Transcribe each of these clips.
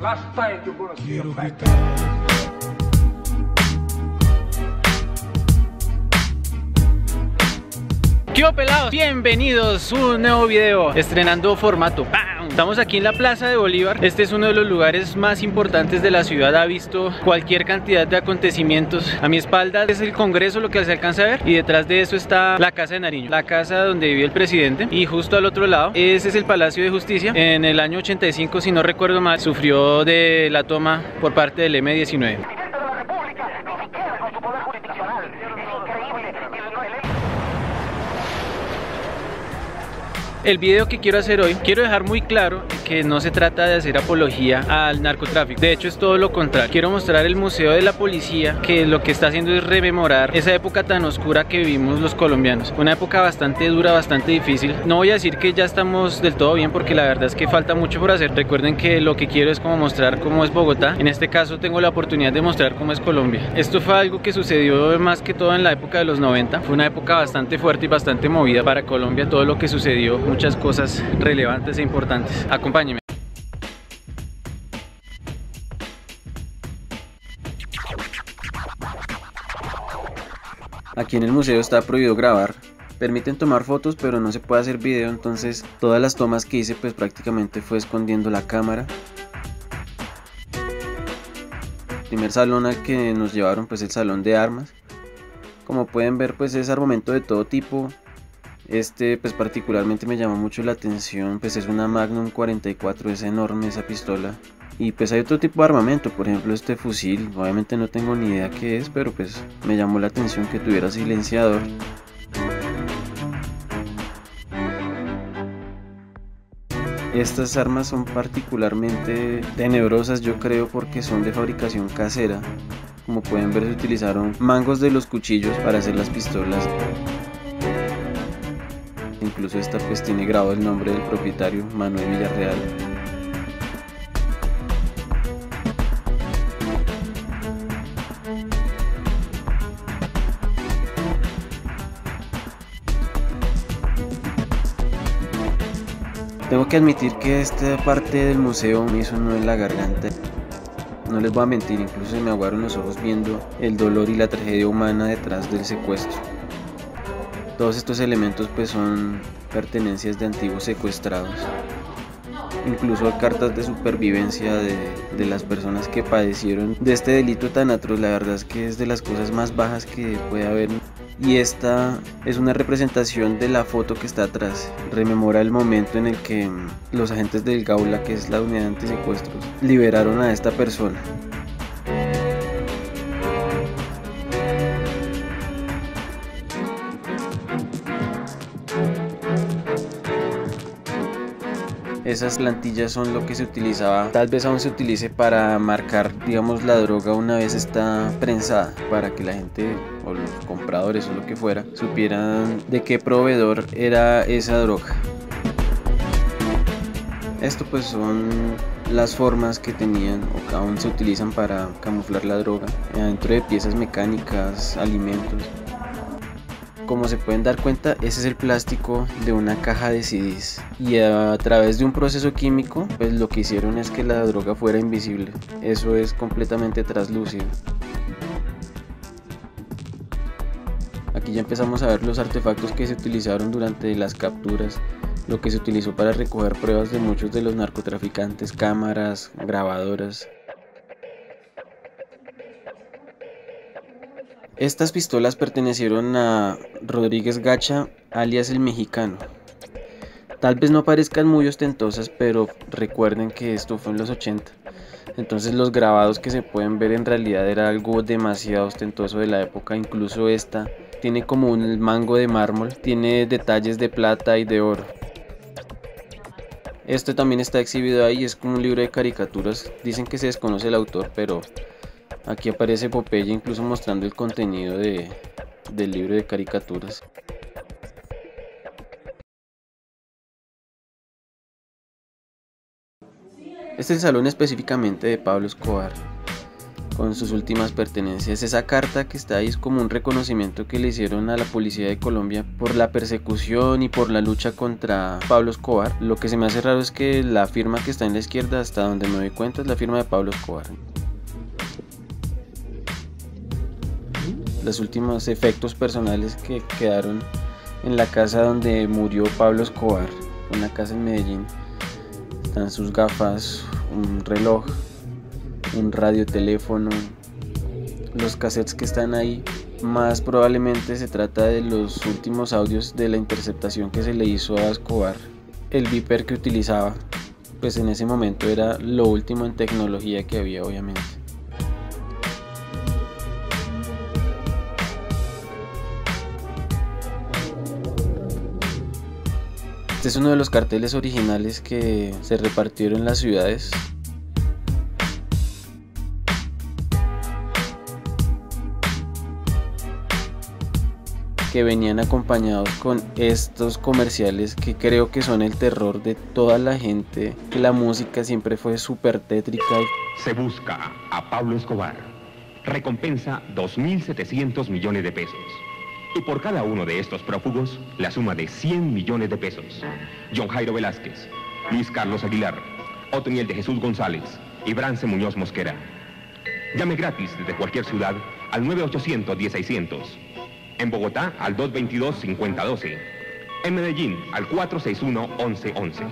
Quiero gritar. ¿Qué hubo, pelados? Bienvenidos a un nuevo video estrenando formato. ¡Pam! Estamos aquí en la Plaza de Bolívar. Este es uno de los lugares más importantes de la ciudad. Ha visto cualquier cantidad de acontecimientos. A mi espalda es el Congreso, lo que se alcanza a ver, y detrás de eso está la Casa de Nariño, la casa donde vivió el presidente. Y justo al otro lado, ese es el Palacio de Justicia. En el año 85, si no recuerdo mal, sufrió de la toma por parte del M-19. El video que quiero hacer hoy, quiero dejar muy claro que no se trata de hacer apología al narcotráfico. De hecho, es todo lo contrario. Quiero mostrar el Museo de la Policía, que lo que está haciendo es rememorar esa época tan oscura que vivimos los colombianos. Una época bastante dura, bastante difícil. No voy a decir que ya estamos del todo bien, porque la verdad es que falta mucho por hacer. Recuerden que lo que quiero es como mostrar cómo es Bogotá. En este caso tengo la oportunidad de mostrar cómo es Colombia. Esto fue algo que sucedió más que todo en la época de los 90. Fue una época bastante fuerte y bastante movida para Colombia. Todo lo que sucedió, muchas cosas relevantes e importantes. Acompáñenme. Aquí en el museo está prohibido grabar. Permiten tomar fotos, pero no se puede hacer video, entonces todas las tomas que hice pues prácticamente fue escondiendo la cámara. El primer salón al que nos llevaron pues el salón de armas. Como pueden ver pues es armamento de todo tipo. Este pues particularmente me llamó mucho la atención, pues es una Magnum 44, es enorme esa pistola. Y pues hay otro tipo de armamento, por ejemplo este fusil, obviamente no tengo ni idea qué es, pero pues me llamó la atención que tuviera silenciador. Estas armas son particularmente tenebrosas, yo creo, porque son de fabricación casera. Como pueden ver, se utilizaron mangos de los cuchillos para hacer las pistolas. Incluso esta pues tiene grabado el nombre del propietario, Manuel Villarreal. Tengo que admitir que esta parte del museo me hizo un nudo en la garganta. No les voy a mentir, incluso se me aguaron los ojos viendo el dolor y la tragedia humana detrás del secuestro. Todos estos elementos pues son pertenencias de antiguos secuestrados. Incluso hay cartas de supervivencia de las personas que padecieron de este delito tan atroz. La verdad es que es de las cosas más bajas que puede haber. Y esta es una representación de la foto que está atrás. Rememora el momento en el que los agentes del Gaula, que es la unidad antisecuestros, liberaron a esta persona. Esas plantillas son lo que se utilizaba, tal vez aún se utilice para marcar, digamos, la droga una vez está prensada, para que la gente o los compradores o lo que fuera supieran de qué proveedor era esa droga. Esto pues son las formas que tenían o que aún se utilizan para camuflar la droga, dentro de piezas mecánicas, alimentos. Como se pueden dar cuenta, ese es el plástico de una caja de CDs, y a través de un proceso químico pues lo que hicieron es que la droga fuera invisible. Eso es completamente translúcido. Aquí ya empezamos a ver los artefactos que se utilizaron durante las capturas, lo que se utilizó para recoger pruebas de muchos de los narcotraficantes, cámaras, grabadoras. Estas pistolas pertenecieron a Rodríguez Gacha, alias el Mexicano. Tal vez no parezcan muy ostentosas, pero recuerden que esto fue en los 80. Entonces los grabados que se pueden ver en realidad era algo demasiado ostentoso de la época. Incluso esta tiene como un mango de mármol, tiene detalles de plata y de oro. Este también está exhibido ahí, es como un libro de caricaturas. Dicen que se desconoce el autor, pero aquí aparece Popeye incluso mostrando el contenido del libro de caricaturas. Este es el salón específicamente de Pablo Escobar. con sus últimas pertenencias. Esa carta que está ahí es como un reconocimiento que le hicieron a la policía de Colombia por la persecución y por la lucha contra Pablo Escobar. Lo que se me hace raro es que la firma que está en la izquierda, hasta donde me doy cuenta, es la firma de Pablo Escobar. Los últimos efectos personales que quedaron en la casa donde murió Pablo Escobar, una casa en Medellín. Están sus gafas, un reloj, un radioteléfono, los cassettes que están ahí. Más probablemente se trata de los últimos audios de la interceptación que se le hizo a Escobar. El Viper que utilizaba, pues en ese momento era lo último en tecnología que había, obviamente. Este es uno de los carteles originales que se repartieron en las ciudades. Que venían acompañados con estos comerciales que creo que son el terror de toda la gente. La música siempre fue súper tétrica. Se busca a Pablo Escobar. Recompensa 2.700 millones de pesos. Y por cada uno de estos prófugos, la suma de 100 millones de pesos. John Jairo Velázquez, Luis Carlos Aguilar, Otoniel de Jesús González y Brance Muñoz Mosquera. Llame gratis desde cualquier ciudad al 9-800-10600. En Bogotá al 222-5012. En Medellín al 461-1111.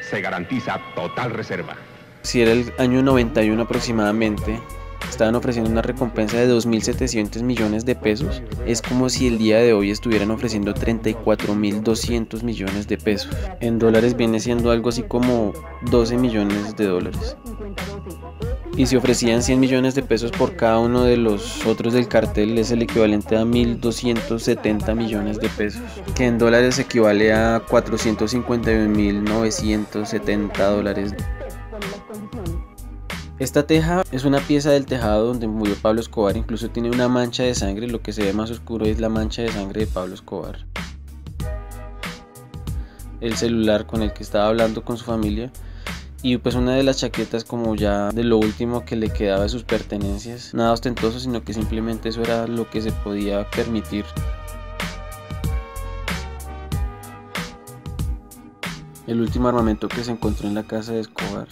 Se garantiza total reserva. Si era el año 91 aproximadamente, estaban ofreciendo una recompensa de 2.700 millones de pesos. Es como si el día de hoy estuvieran ofreciendo 34.200 millones de pesos. En dólares viene siendo algo así como 12 millones de dólares. Y si ofrecían 100 millones de pesos por cada uno de los otros del cartel, es el equivalente a 1.270 millones de pesos, que en dólares equivale a 451.970 dólares. Esta teja es una pieza del tejado donde murió Pablo Escobar, incluso tiene una mancha de sangre. Lo que se ve más oscuro es la mancha de sangre de Pablo Escobar. El celular con el que estaba hablando con su familia, y pues una de las chaquetas como ya de lo último que le quedaba de sus pertenencias. Nada ostentoso, sino que simplemente eso era lo que se podía permitir. El último armamento que se encontró en la casa de Escobar.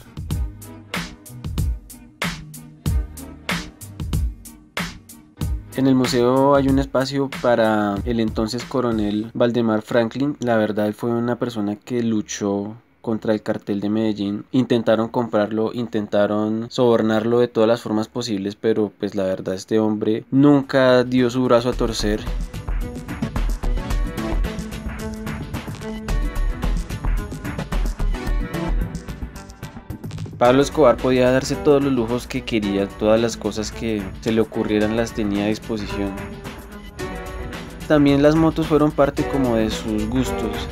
En el museo hay un espacio para el entonces coronel Valdemar Franklin. La verdad, él fue una persona que luchó contra el cartel de Medellín. Intentaron comprarlo, intentaron sobornarlo de todas las formas posibles, pero pues la verdad este hombre nunca dio su brazo a torcer. Pablo Escobar podía darse todos los lujos que quería, todas las cosas que se le ocurrieran las tenía a disposición. También las motos fueron parte como de sus gustos.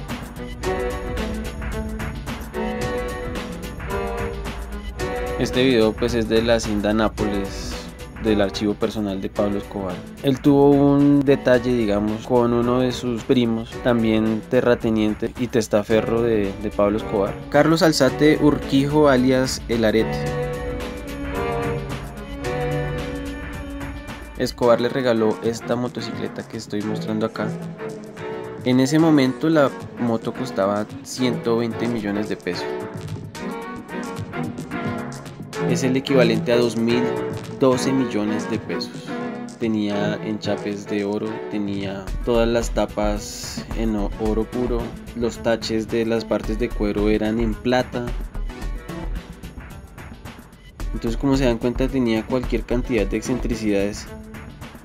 Este video pues es de la Hacienda Nápoles, del archivo personal de Pablo Escobar. Él tuvo un detalle, digamos, con uno de sus primos, también terrateniente y testaferro de Pablo Escobar, Carlos Alzate Urquijo alias El Arete. Escobar le regaló esta motocicleta que estoy mostrando acá. En ese momento la moto costaba 120 millones de pesos. Es el equivalente a 2.012 millones de pesos. Tenía enchapes de oro, tenía todas las tapas en oro puro, los taches de las partes de cuero eran en plata. Entonces, como se dan cuenta, tenía cualquier cantidad de excentricidades.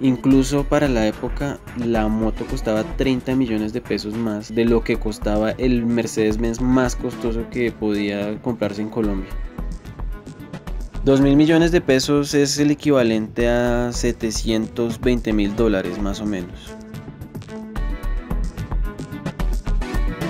Incluso para la época la moto costaba 30 millones de pesos más de lo que costaba el Mercedes-Benz más costoso que podía comprarse en Colombia. 2.000 millones de pesos es el equivalente a 720.000 dólares más o menos.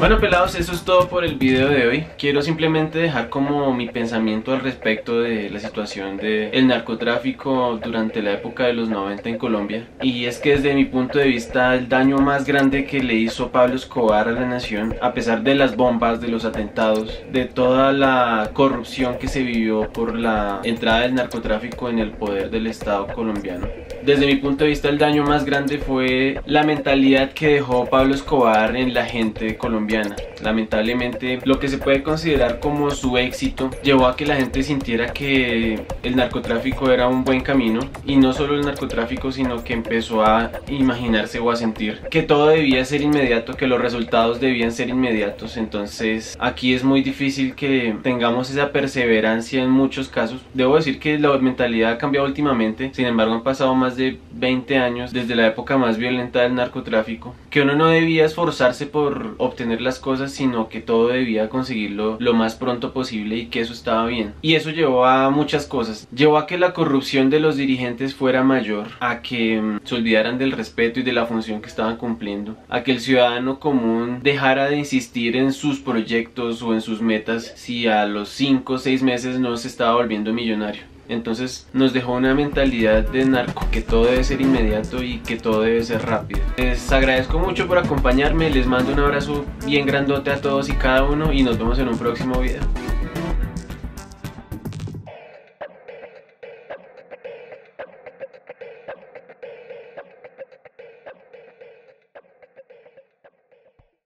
Bueno, pelados, eso es todo por el video de hoy. Quiero simplemente dejar como mi pensamiento al respecto de la situación del narcotráfico durante la época de los 90 en Colombia. Y es que desde mi punto de vista el daño más grande que le hizo Pablo Escobar a la nación, a pesar de las bombas, de los atentados, de toda la corrupción que se vivió por la entrada del narcotráfico en el poder del Estado colombiano, desde mi punto de vista el daño más grande fue la mentalidad que dejó Pablo Escobar en la gente colombiana. Lamentablemente, lo que se puede considerar como su éxito llevó a que la gente sintiera que el narcotráfico era un buen camino, y no solo el narcotráfico, sino que empezó a imaginarse o a sentir que todo debía ser inmediato, que los resultados debían ser inmediatos. Entonces aquí es muy difícil que tengamos esa perseverancia en muchos casos. Debo decir que la mentalidad ha cambiado últimamente, sin embargo han pasado más de 20 años desde la época más violenta del narcotráfico, que uno no debía esforzarse por obtener las cosas, sino que todo debía conseguirlo lo más pronto posible, y que eso estaba bien. Y eso llevó a muchas cosas. Llevó a que la corrupción de los dirigentes fuera mayor, a que se olvidaran del respeto y de la función que estaban cumpliendo, a que el ciudadano común dejara de insistir en sus proyectos o en sus metas si a los 5 o 6 meses no se estaba volviendo millonario. Entonces nos dejó una mentalidad de narco, que todo debe ser inmediato y que todo debe ser rápido. Les agradezco mucho por acompañarme, les mando un abrazo bien grandote a todos y cada uno, y nos vemos en un próximo video.